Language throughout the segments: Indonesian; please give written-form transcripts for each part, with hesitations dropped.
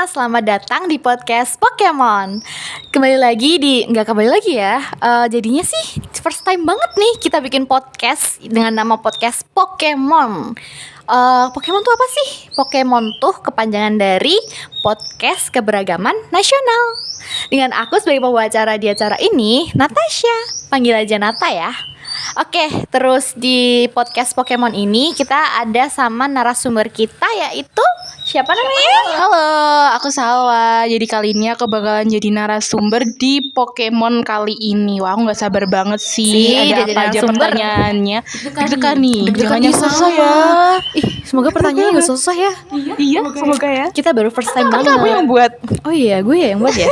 selamat datang di podcast Pokemon. Nggak kembali lagi ya. Jadinya sih first time banget nih kita bikin podcast dengan nama podcast Pokemon. Pokemon tuh apa sih? Pokemon tuh kepanjangan dari Podcast Keberagaman Nasional. Dengan aku sebagai pembawa di acara ini, Natasha. Panggil aja Nata ya. Oke, terus di podcast Pokemon ini kita ada sama narasumber kita yaitu siapa namanya? Halo, aku Salwa. Jadi kali ini aku bakalan jadi narasumber di Pokemon kali ini. Wah, aku gak sabar banget sih. Ada jadi apa aja narasumber. pertanyaannya. Deg-degan nih. Deg-degan Jangan nih, susah ya. Ih, semoga pertanyaannya gak susah ya. Iya, semoga ya. Kita baru first time banget. Aku yang buat. Oh iya, gue ya yang buat ya.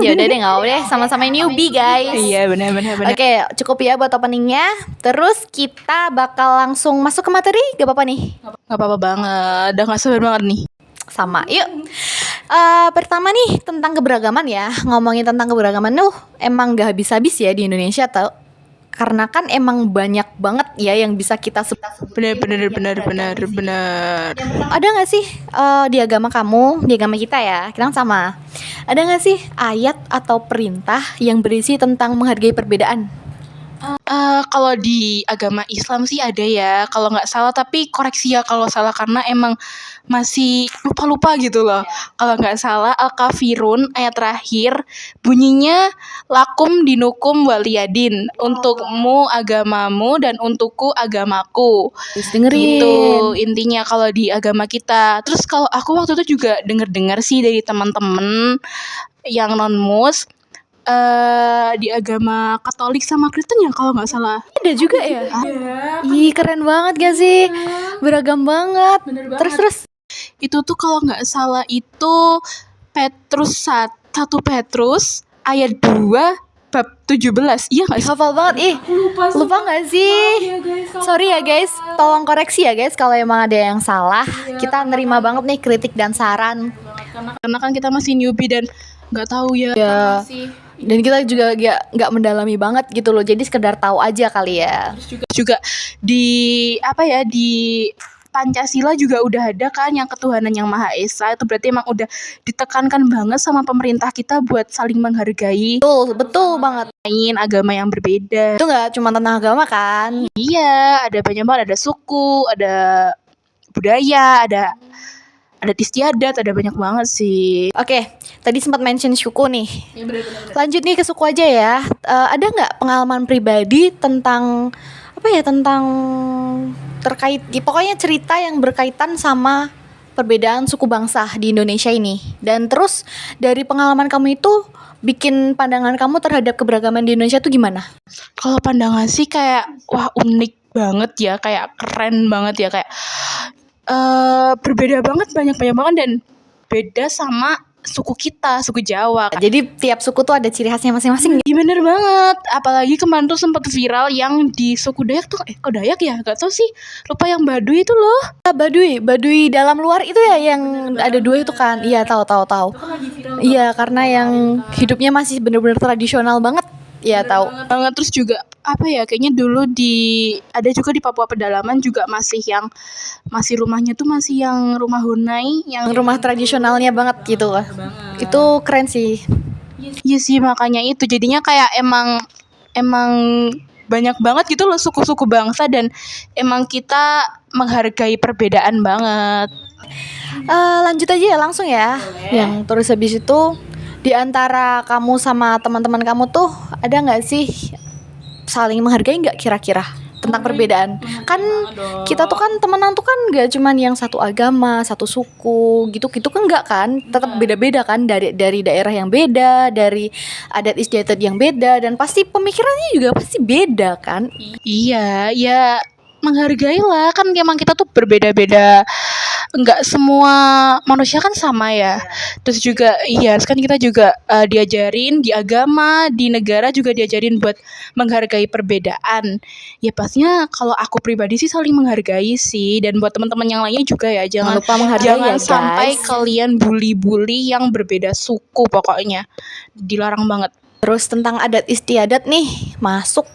Ya udah deh, nggak apa deh. Sama-sama newbie guys. Iya, benar. Oke, cukup ya buat openingnya. Terus kita bakal langsung masuk ke materi. Gak apa-apa nih? Gak apa-apa banget. Udah gak sabar banget nih. Sama, yuk. Pertama nih tentang keberagaman ya. Ngomongin tentang keberagaman emang gak habis-habis ya di Indonesia tau. Karena kan emang banyak banget ya yang bisa kita sebut. Benar. Ada gak sih di agama kamu, di agama kita ya, kita kan sama. Ada gak sih ayat atau perintah yang berisi tentang menghargai perbedaan? Kalau di agama Islam sih ada ya, kalau nggak salah, tapi koreksi ya kalau salah karena emang masih lupa gitu loh. Kalau nggak salah Al-Kafirun ayat terakhir bunyinya lakum dinukum waliyadin, untukmu agamamu dan untukku agamaku. Terus dengerin. Gitu intinya kalau di agama kita. Terus kalau aku waktu itu juga dengar sih dari teman-teman yang non-mus, di agama Katolik sama Kristen ya kalau nggak salah. Ada juga ya? Ih, keren banget gak sih? Beragam banget. Terus Itu tuh kalau nggak salah itu Petrus 1 Petrus ayat 2 bab 17. Iya nggak sih? hafal banget. Lupa gak sih? Sorry ya guys, tolong koreksi ya guys kalau emang ada yang salah. Kita nerima banget nih kritik dan saran. Karena kan kita masih newbie dan nggak tahu ya. Dan kita juga nggak mendalami banget gitu loh. Jadi sekedar tahu aja kali ya. Juga di Pancasila juga udah ada kan yang ketuhanan yang Maha Esa. Itu berarti emang udah ditekankan banget sama pemerintah kita buat saling menghargai Betul banget. agama yang berbeda. Itu nggak cuma tentang agama kan? Iya, ada banyak banget, ada suku, ada budaya, ada istiadat, ada banyak banget sih. Oke, tadi sempat mention suku nih. Lanjut nih ke suku aja ya. Ada nggak pengalaman pribadi tentang tentang terkait, pokoknya cerita yang berkaitan sama perbedaan suku bangsa di Indonesia ini. Dan terus dari pengalaman kamu itu bikin pandangan kamu terhadap keberagaman di Indonesia tuh gimana? Kalau pandangan sih kayak wah unik banget ya, kayak keren banget ya, kayak berbeda banget, banyak banget dan beda sama suku kita, suku Jawa. Jadi tiap suku tuh ada ciri khasnya masing-masing. Iya bener banget. Apalagi kemarin tuh sempat viral yang di suku Dayak tuh, kok Dayak ya? Gak tau sih. Lupa yang Baduy itu loh. Baduy dalam luar itu ya yang ada dua itu kan. Iya, tahu. Iya, karena yang hidupnya masih bener-bener tradisional banget. Iya, tahu. Banget. Terus juga kayaknya dulu ada juga di Papua Pedalaman juga masih rumahnya tuh masih yang rumah Hunai, yang Rumah tradisionalnya banget gitu lah. Itu keren sih. iya sih, makanya itu jadinya kayak emang banyak banget gitu loh suku-suku bangsa dan emang kita menghargai perbedaan banget. Lanjut aja ya langsung ya. Yang terus habis itu di antara kamu sama teman-teman kamu tuh ada nggak sih saling menghargai nggak kira-kira tentang perbedaan? Kan kita tuh kan temenan tuh kan nggak cuman yang satu agama, satu suku gitu kan nggak kan? Tetap beda-beda kan, dari daerah yang beda, dari adat istiadat yang beda, dan pasti pemikirannya juga pasti beda kan? Iya, ya menghargailah, kan emang kita tuh berbeda-beda. Enggak semua manusia kan sama ya. Terus juga kan kita juga diajarin di agama, di negara juga diajarin buat menghargai perbedaan. Ya pastinya kalau aku pribadi sih saling menghargai sih, dan buat teman-teman yang lainnya juga ya, jangan lupa menghargai ya, guys. Sampai kalian bully yang berbeda suku, pokoknya dilarang banget. Terus tentang adat istiadat nih masuk.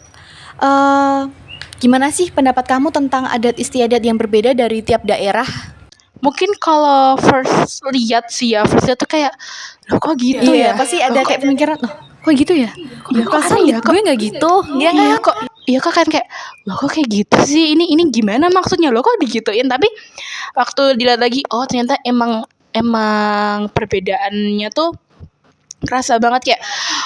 Gimana sih pendapat kamu tentang adat istiadat yang berbeda dari tiap daerah? mungkin kalau first lihat tuh kayak loh kok gitu Iya, ya, pasti ada kayak pemikiran, loh kok gitu ya? ya kok Perasaan aneh ya, gue nggak gitu. Dia iya nggak. kok, iya kok kan kayak loh kok kayak gitu sih, ini gimana maksudnya, lo kok digituin. Tapi waktu dilihat lagi, oh ternyata emang perbedaannya tuh kerasa banget, kayak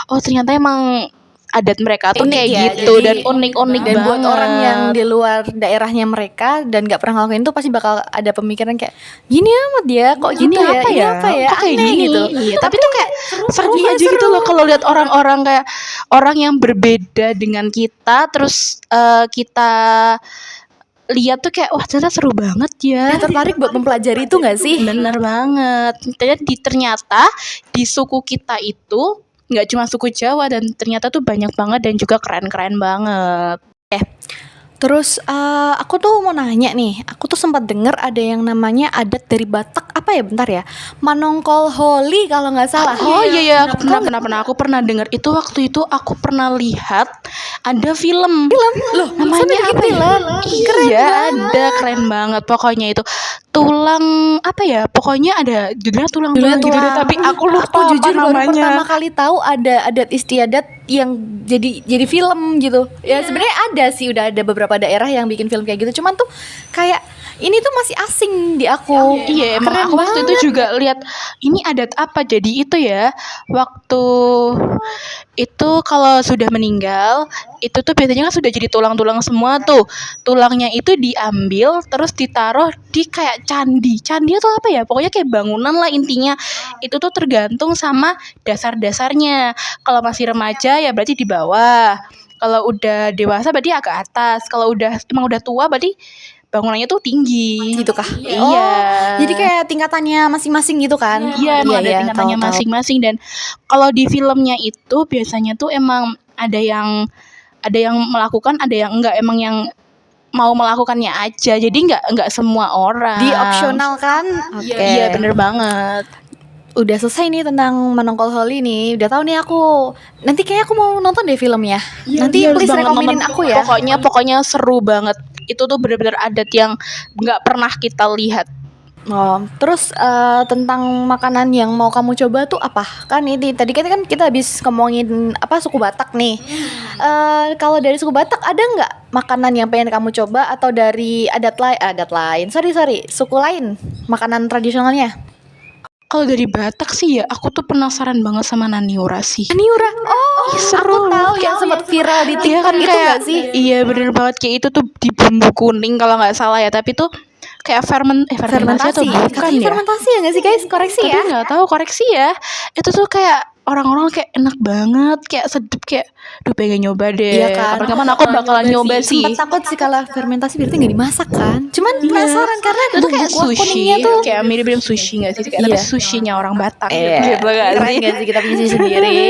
oh ternyata emang adat mereka tuh Unik kayak ya, gitu, jadi- dan unik Dan banget. buat orang yang di luar daerahnya mereka dan nggak pernah ngelakuin itu pasti bakal ada pemikiran kayak gini amat dia, kok Ini gitu ya? apa Ini ya? apa ya? Kok kayak Aneh gini? gitu. Iya, tapi tuh kayak seru Iya, aja gitu loh kalau lihat orang-orang kayak orang yang berbeda dengan kita, terus kita lihat tuh kayak wah ternyata seru banget ya. Ya, tertarik buat mempelajari itu nggak sih? Bener banget. Ternyata di suku kita itu nggak cuma suku Jawa, dan ternyata tuh banyak banget dan juga keren-keren banget. Terus aku tuh mau nanya nih, aku tuh sempat dengar ada yang namanya adat dari Batak, apa ya, bentar ya, Manongkol Holi kalau nggak salah. Oh iya, aku pernah dengar itu. Waktu itu aku pernah lihat ada film. Loh, Namanya apa ya? Iya, ada, keren banget pokoknya itu. Tulang apa ya? Pokoknya ada judulnya tulang gitu deh, tapi aku lupa Aku jujur apa baru pertama namanya. kali tahu ada adat istiadat yang jadi film gitu. Ya sebenarnya ada sih, udah ada beberapa daerah yang bikin film kayak gitu. Cuman tuh kayak ini tuh masih asing di aku. Iya, emang Keren aku waktu itu banget. juga lihat ini adat apa. Jadi itu ya, waktu itu kalau sudah meninggal, itu tuh biasanya kan sudah jadi tulang-tulang semua tuh. Tulangnya itu diambil terus ditaruh di kayak candi. Candi atau apa ya? Pokoknya kayak bangunan lah intinya. Itu tuh tergantung sama dasar-dasarnya. Kalau masih remaja ya berarti di bawah. Kalau udah dewasa berarti agak atas. Kalau emang udah tua berarti bangunannya tuh tinggi. Gitu kah? Iya. Oh, jadi kayak tingkatannya masing-masing gitu kan? Iya, emang ada iya, tingkatannya tahu-tahu. masing-masing. Dan kalau di filmnya itu biasanya tuh emang ada yang melakukan, ada yang enggak, emang yang mau melakukannya aja. Jadi enggak semua orang. Di opsional kan? Oke. Iya, bener banget. Udah selesai nih tentang Manongkol Holi nih. Udah tahu nih aku. Nanti kayak aku mau nonton deh filmnya. Nanti Iya, harus please banget rekomenin nonton. aku ya. Pokoknya seru banget. Itu tuh bener-bener adat yang nggak pernah kita lihat. Oh, terus tentang makanan yang mau kamu coba tuh apa? Kan ini tadi kan kita habis ngomongin apa suku Batak nih. Kalau dari suku Batak ada nggak makanan yang pengen kamu coba, atau dari adat lain? Sorry, suku lain makanan tradisionalnya? Kalau dari Batak sih ya, aku tuh penasaran banget sama Naniura sih. Naniura. Oh, seru. aku tahu yang sempat viral di Iya TikTok kan, itu kayak nggak sih? iya bener banget, kayak itu tuh di bumbu kuning kalau nggak salah ya, tapi tuh kayak fermentasi atau bukan Katanya ya, fermentasi ya nggak sih guys? Koreksi tapi ya. nggak tahu, koreksi ya. Itu tuh kayak orang-orang kayak enak banget, kayak sedep, kayak duh pengen nyoba deh. Iya kan? Kapan-kapan aku bakalan nyoba sih. Sempet takut sih kalau fermentasi berarti nggak dimasak kan? Cuman Iya. penasaran karena Itu tuh kayak bumbu kuah sushi, kuningnya tuh. kayak mirip-mirip sushi nggak sih? Kayak tapi Iya. sushinya orang Batak Iya, gitu nggak keren sih? gak sih kita punya sushi sendiri.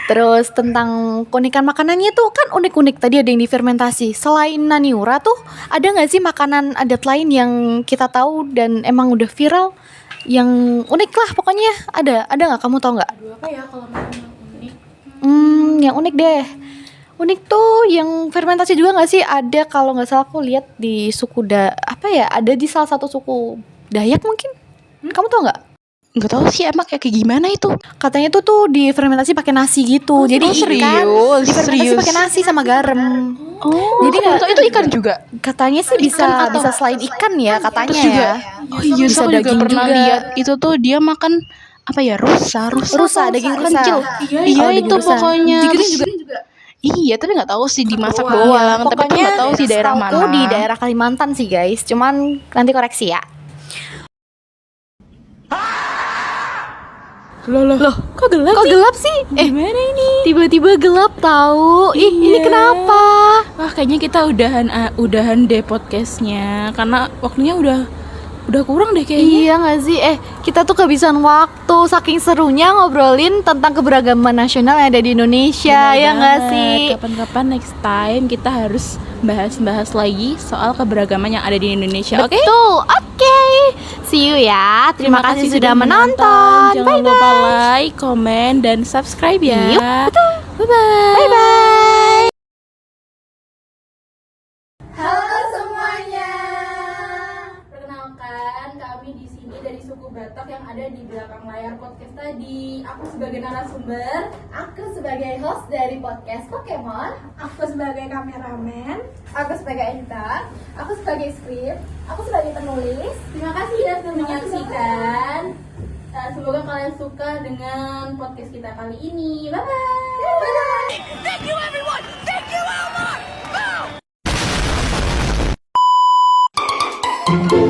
Terus tentang keunikan makanannya tuh kan unik-unik. Tadi ada yang difermentasi. Selain Naniura tuh ada nggak sih makanan adat lain yang kita tahu dan emang udah viral, yang unik lah pokoknya? Ada nggak, kamu tahu nggak? Apa ya kalau makanan unik? Yang unik deh. Unik tuh yang fermentasi juga nggak sih? Ada, kalau nggak salah aku lihat di suku apa ya? Ada di salah satu suku Dayak mungkin. Kamu tahu nggak? Nggak tahu sih emang kayak gimana itu. Katanya tuh difermentasi pakai nasi gitu. Jadi oh, serius? ikan difermentasi Serius? pakai nasi sama garam. Oh, Jadi jadi nggak- itu ikan juga. Katanya sih bisa Ikan atau- bisa selain ikan ya katanya Terus juga, ya. oh iya, Bisa aku juga daging pernah juga. lihat itu tuh dia makan apa ya, rusa Rusa, daging rusa. kecil. Iya, Iya daging itu rusa. pokoknya. Digigit Terus- juga. Iya, tapi nggak tahu sih dimasak Iya, doang. Tapi aku nggak tahu sih daerah setahuku mana. di daerah Kalimantan sih guys. Cuman nanti koreksi ya. Loh, kok gelap Kok sih? gelap sih? Gimana ini? Tiba-tiba gelap tahu. Ih, ini Iya. kenapa? Wah, kayaknya kita udahan deh podcastnya karena waktunya udah kurang deh kayaknya. Iya nggak sih? Kita tuh kehabisan waktu saking serunya ngobrolin tentang keberagaman nasional yang ada di Indonesia. Bener Ya nggak banget. sih? Kapan-kapan next time kita harus bahas lagi soal keberagaman yang ada di Indonesia. Oke? Betul. Oke. See you ya. Terima kasih sudah menonton. Jangan lupa like, komen, dan subscribe ya. Yup, betul. Bye-bye. Bye bye. Halo semuanya. Perkenalkan, kami suku Batak yang ada di belakang layar podcast tadi. Aku sebagai narasumber, Aku sebagai host dari podcast Pokemon. aku sebagai kameramen. Aku sebagai editor. Aku sebagai skrip. Aku sebagai penulis. Terima kasih ya sudah menyaksikan. Semoga kalian suka dengan podcast kita kali ini. Bye bye. Thank you everyone. Thank you Elmar. Boom.